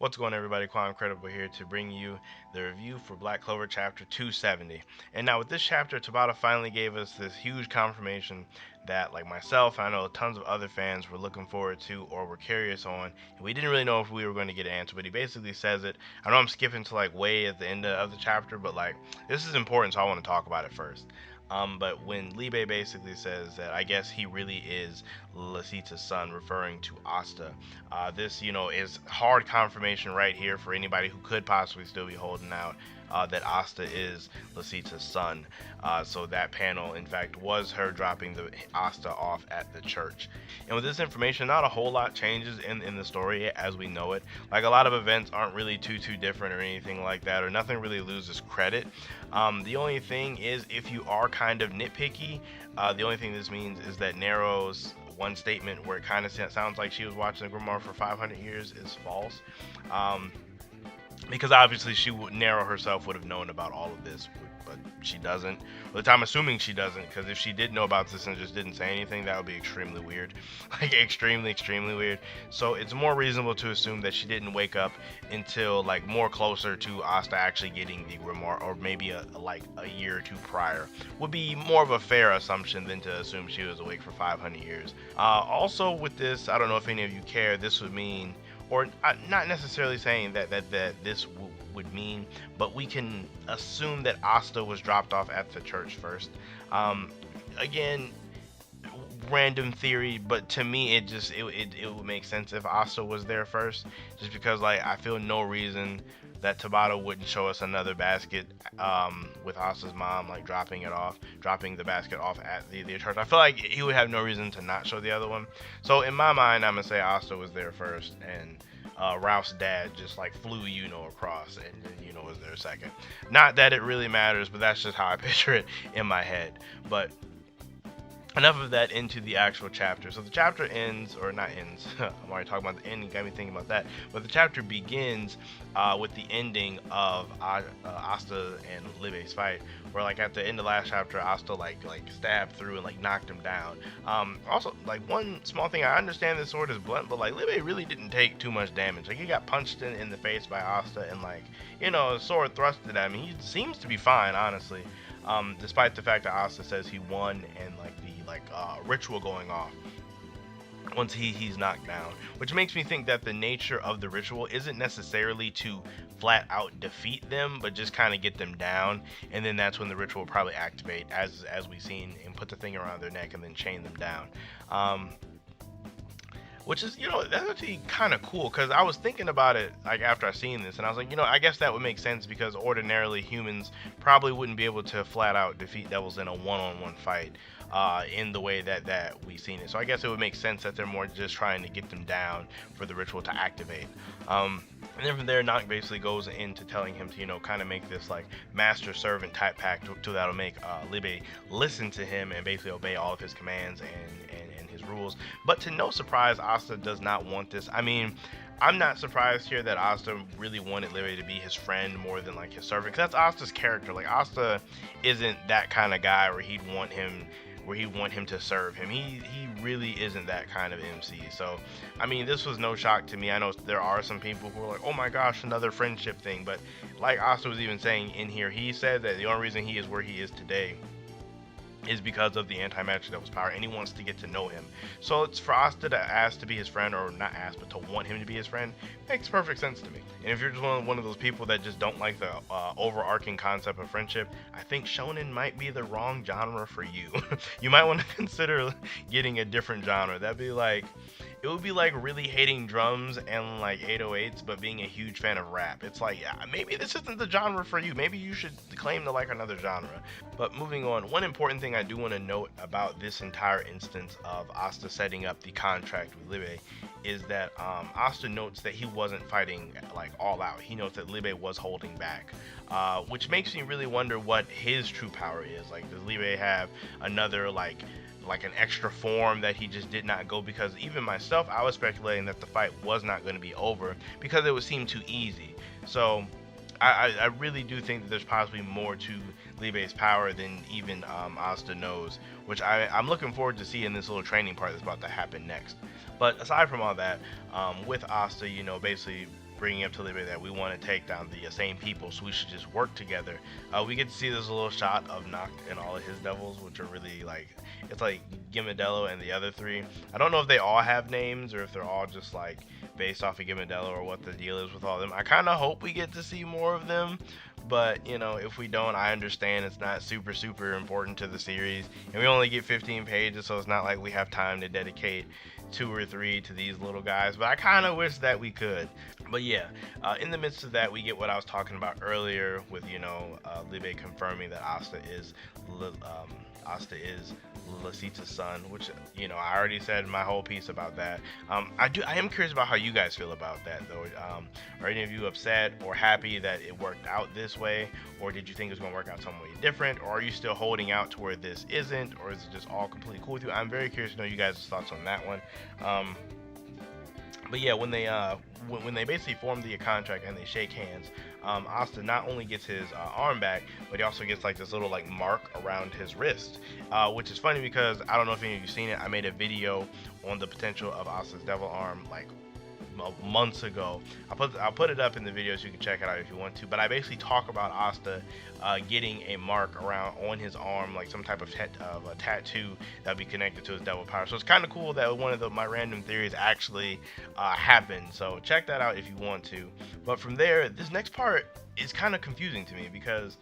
What's going on, everybody? Quancredible here to bring you the review for Black Clover chapter 270. And now with this chapter, Tabata finally gave us this huge confirmation that, like myself, I know tons of other fans were looking forward to or were curious on. And we didn't really know if we were going to get an answer, but he basically says it. I know I'm skipping to like way at the end of the chapter, but like this is important, so I want to talk about it first. But when Libe basically says that I guess he really is Lasita's son, referring to Asta, this, is hard confirmation right here for anybody who could possibly still be holding out that Asta is Lasita's son. So that panel, in fact, was her dropping the Asta off at the church. And with this information, not a whole lot changes in the story as we know it. Like a lot of events aren't really too different or anything like that, or nothing really loses credit. The only thing is, if you are kind of nitpicky, the only thing this means is that Nero's one statement where it kind of sounds like she was watching the Grimoire for 500 years is false. Because obviously Nero herself would have known about all of this, but she doesn't. But I'm assuming she doesn't, because if she did know about this and just didn't say anything, that would be extremely weird. Like extremely weird. So it's more reasonable to assume that she didn't wake up until like more closer to Asta actually getting the Grimoire, or maybe a year or two prior. Would be more of a fair assumption than to assume she was awake for 500 years. Also with this, I don't know if any of you care, this would mean, or not necessarily saying that this would mean, but we can assume that Asta was dropped off at the church first. Again, random theory, but to me it would make sense if Asta was there first, just because like I feel no reason that Tabata wouldn't show us another basket with Asta's mom like dropping the basket off at the church. I feel like he would have no reason to not show the other one. So in my mind, I'm gonna say Asta was there first, and Ralph's dad just like flew across, and then was there second. Not that it really matters, but that's just how I picture it in my head. But enough of that, into the actual chapter. So the chapter ends, or not ends, I'm already talking about the ending, got me thinking about that, but the chapter begins with the ending of Asta and Libe's fight, where like at the end of last chapter, Asta like stabbed through and like knocked him down. Also, like one small thing, I understand this sword is blunt, but like Libe really didn't take too much damage. Like he got punched in the face by Asta, and like, a sword thrusted at him. He seems to be fine, honestly. Despite the fact that Asta says he won, and like the ritual going off once he's knocked down, which makes me think that the nature of the ritual isn't necessarily to flat out defeat them, but just kind of get them down, and then that's when the ritual will probably activate, as we've seen, and put the thing around their neck and then chain them down. Which is, that's actually kind of cool, because I was thinking about it like after I seen this, and I was like, I guess that would make sense, because ordinarily humans probably wouldn't be able to flat out defeat devils in a one-on-one fight in the way that we've seen it. So I guess it would make sense that they're more just trying to get them down for the ritual to activate. And then from there, Nock basically goes into telling him to, kind of make this like master-servant type pact to that'll make Libe listen to him and basically obey all of his commands and his rules. But to no surprise, Asta does not want this. I mean, I'm not surprised here that Asta really wanted Libe to be his friend more than like his servant, because that's Asta's character. Like Asta isn't that kind of guy where he'd want him to serve him. He really isn't that kind of MC. So I mean, this was no shock to me. I know there are some people who are like, oh my gosh, another friendship thing, but like Asta was even saying in here, he said that the only reason he is where he is today is because of the anti-magic devil's power, and he wants to get to know him. So it's for Asta to ask to be his friend, or not ask, but to want him to be his friend, makes perfect sense to me. And if you're just one of those people that just don't like the overarching concept of friendship, I think shonen might be the wrong genre for you. You might want to consider getting a different genre. It would be like really hating drums and like 808s, but being a huge fan of rap. It's like, yeah, maybe this isn't the genre for you. Maybe you should claim to like another genre. But moving on, one important thing I do want to note about this entire instance of Asta setting up the contract with Libe is that Asta notes that he wasn't fighting like all out. He notes that Libe was holding back, which makes me really wonder what his true power is. Like, does Libe have another like an extra form that he just did not go? Because even myself, I was speculating that the fight was not going to be over because it would seem too easy. So I really do think that there's possibly more to Libe's power than even Asta knows, which I'm looking forward to seeing this little training part that's about to happen next. But aside from all that, with Asta, basically bringing up to Libya that we want to take down the same people, so we should just work together. We get to see this little shot of Noct and all of his devils, which are really like, it's like Gimadello and the other three. I don't know if they all have names or if they're all just like based off of Gimadello or what the deal is with all of them. I kind of hope we get to see more of them, but you know, if we don't, I understand. It's not super important to the series, and we only get 15 pages, so it's not like we have time to dedicate 2 or 3 to these little guys, but I kind of wish that we could. But yeah, in the midst of that, we get what I was talking about earlier with, you know, Libe confirming that Asta is Lasita's son, which, you know, I already said my whole piece about that. I am curious about how you guys feel about that, though. Are any of you upset or happy that it worked out this way, or did you think it was going to work out some way different, or are you still holding out to where this isn't, or is it just all completely cool with you? I'm very curious to know you guys' thoughts on that one. But yeah, when they basically form the contract and they shake hands, Asta not only gets his arm back, but he also gets like this little like mark around his wrist, which is funny because I don't know if any of you seen it. I made a video on the potential of Asta's devil arm like months ago. I'll put it up in the video so you can check it out if you want to. But I basically talk about Asta getting a mark around on his arm, like some type of a tattoo that'll be connected to his devil power. So it's kind of cool that one of my random theories actually happened. So check that out if you want to. But from there, this next part is kind of confusing to me because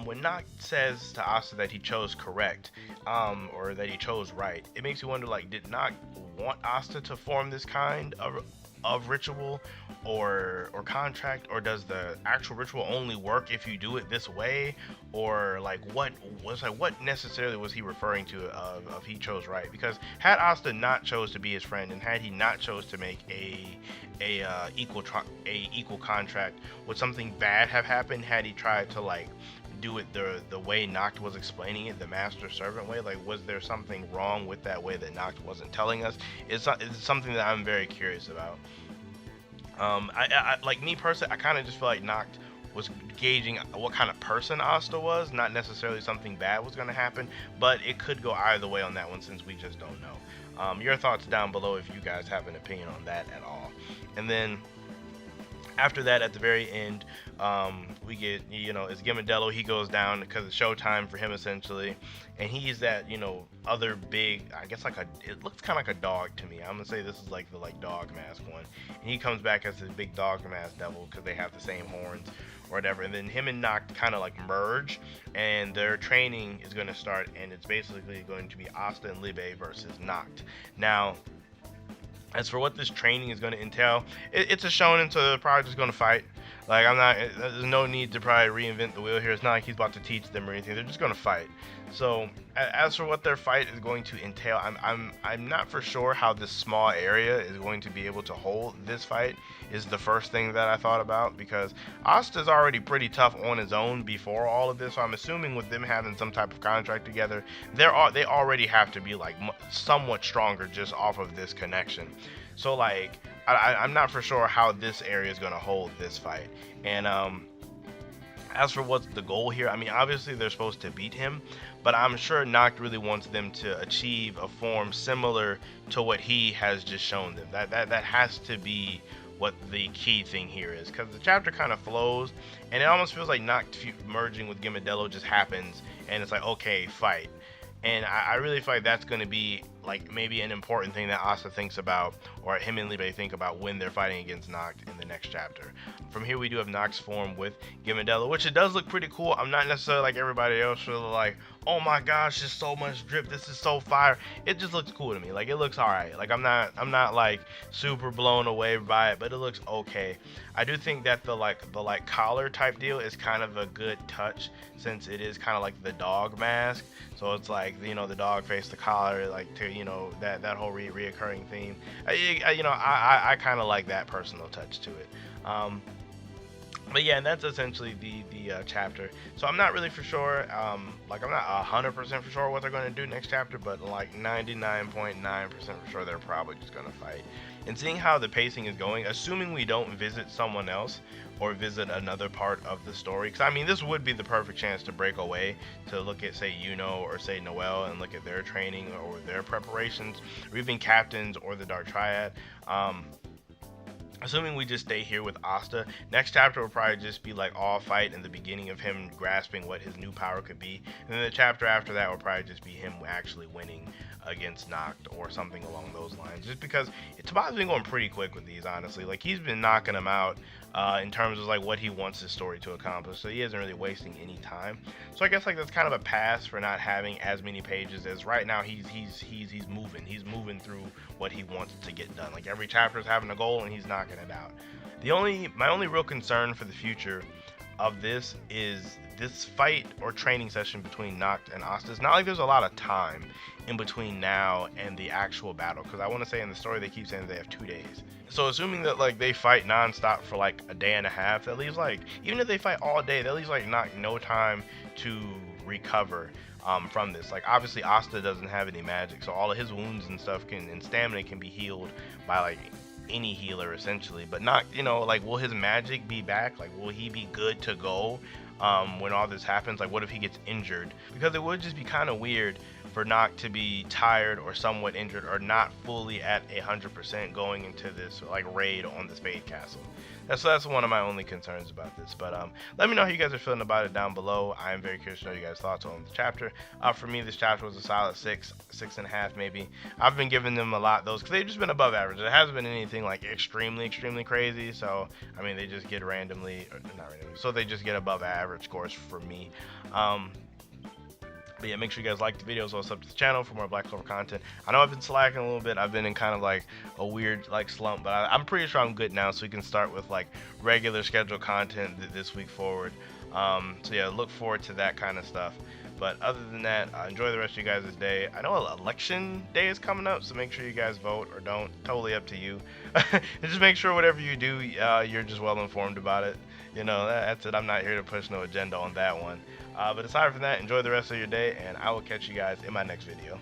when Noct says to Asta that he chose correct, or that he chose right, it makes you wonder, like, did Noct want Asta to form this kind of ritual or contract, or does the actual ritual only work if you do it this way, or like what necessarily was he referring to of he chose right? Because had Asta not chose to be his friend, and had he not chose to make a equal contract, would something bad have happened had he tried to like do it the way Noct was explaining it, the master servant way? Like, was there something wrong with that way that Noct wasn't telling us? It's something that I'm very curious about. I like, me personally, I kind of just feel like Noct was gauging what kind of person Asta was, not necessarily something bad was going to happen, but it could go either way on that one since we just don't know. Your thoughts down below if you guys have an opinion on that at all. And then after that, at the very end, we get, you know, it's Gimadello. He goes down because it's showtime for him essentially, and he's that, you know, other big, I guess like it looks kind of like a dog to me. I'm gonna say this is like the dog mask one, and he comes back as this big dog mask devil because they have the same horns or whatever. And then him and Noct kind of like merge, and their training is going to start, and it's basically going to be Asta and Libe versus Noct. Now, as for what this training is going to entail, it's a shonen, so they're probably just going to fight. Like, there's no need to probably reinvent the wheel here. It's not like he's about to teach them or anything. They're just going to fight. So, as for what their fight is going to entail, I'm not for sure how this small area is going to be able to hold this fight, is the first thing that I thought about, because Asta's already pretty tough on his own before all of this. So I'm assuming with them having some type of contract together, they already have to be like somewhat stronger just off of this connection. So like, I'm not for sure how this area is going to hold this fight. And as for what's the goal here, I mean, obviously they're supposed to beat him, but I'm sure Noct really wants them to achieve a form similar to what he has just shown them. That has to be what the key thing here is, because the chapter kind of flows, and it almost feels like Noct merging with Gimadello just happens, and it's like, okay, fight. And I really feel like that's going to be like maybe an important thing that Asta thinks about, or him and Libe think about when they're fighting against Noct in the next chapter. From here, we do have Noct's form with Gimadello, which it does look pretty cool. I'm not necessarily like everybody else, really like, oh my gosh, there's so much drip, this is so fire. It just looks cool to me. Like, it looks alright. Like, I'm not like super blown away by it, but it looks okay. I do think that the collar type deal is kind of a good touch, since it is kind of like the dog mask. So it's like, you know, the dog face, the collar, like, to, you know, that whole reoccurring theme. I kind of like that personal touch to it. But yeah, and that's essentially the chapter. So I'm not really for sure, like, I'm not 100% for sure what they're going to do next chapter, but like 99.9% for sure they're probably just going to fight. And seeing how the pacing is going, assuming we don't visit someone else or visit another part of the story, because I mean, this would be the perfect chance to break away to look at, say, Yuno or say Noelle, and look at their training or their preparations, or even Captains or the Dark Triad. assuming we just stay here with Asta, next chapter will probably just be like all fight and the beginning of him grasping what his new power could be, and then the chapter after that will probably just be him actually winning against Noct or something along those lines. Just because Taba's been going pretty quick with these, honestly. Like, he's been knocking them out in terms of like what he wants his story to accomplish, so he isn't really wasting any time. So I guess like that's kind of a pass for not having as many pages, as right now he's moving through what he wants to get done. Like, every chapter is having a goal and he's knocking it out. My only real concern for the future of this is this fight or training session between Noct and Asta. It's not like there's a lot of time in between now and the actual battle, because I want to say in the story they keep saying they have 2 days. So assuming that like they fight non-stop for like a day and a half, that leaves like, even if they fight all day, that leaves like Noct no time to recover from this. Like, obviously Asta doesn't have any magic, so all of his wounds and stuff and stamina can be healed by like any healer essentially, but not, like, will his magic be back? Like, will he be good to go when all this happens? Like, what if he gets injured? Because it would just be kind of weird for Noct to be tired or somewhat injured or not fully at 100% going into this like raid on the Spade Castle. That's one of my only concerns about this. But let me know how you guys are feeling about it down below. I am very curious to know your guys' thoughts on the chapter. For me, this chapter was a solid 6.5 maybe. I've been giving them a lot those because they've just been above average. It hasn't been anything like extremely crazy. So I mean, they just get randomly, or not randomly, so they just get above average scores for me. But yeah, make sure you guys like the videos, also sub to the channel for more Black Clover content. I know I've been slacking a little bit. I've been in kind of like a weird like slump, but I'm pretty sure I'm good now, so we can start with like regular scheduled content this week forward. So yeah, look forward to that kind of stuff. But other than that, enjoy the rest of you guys' day. I know election day is coming up, so make sure you guys vote or don't. Totally up to you. And just make sure whatever you do, you're just well informed about it. That's it. I'm not here to push no agenda on that one. But aside from that, enjoy the rest of your day, and I will catch you guys in my next video.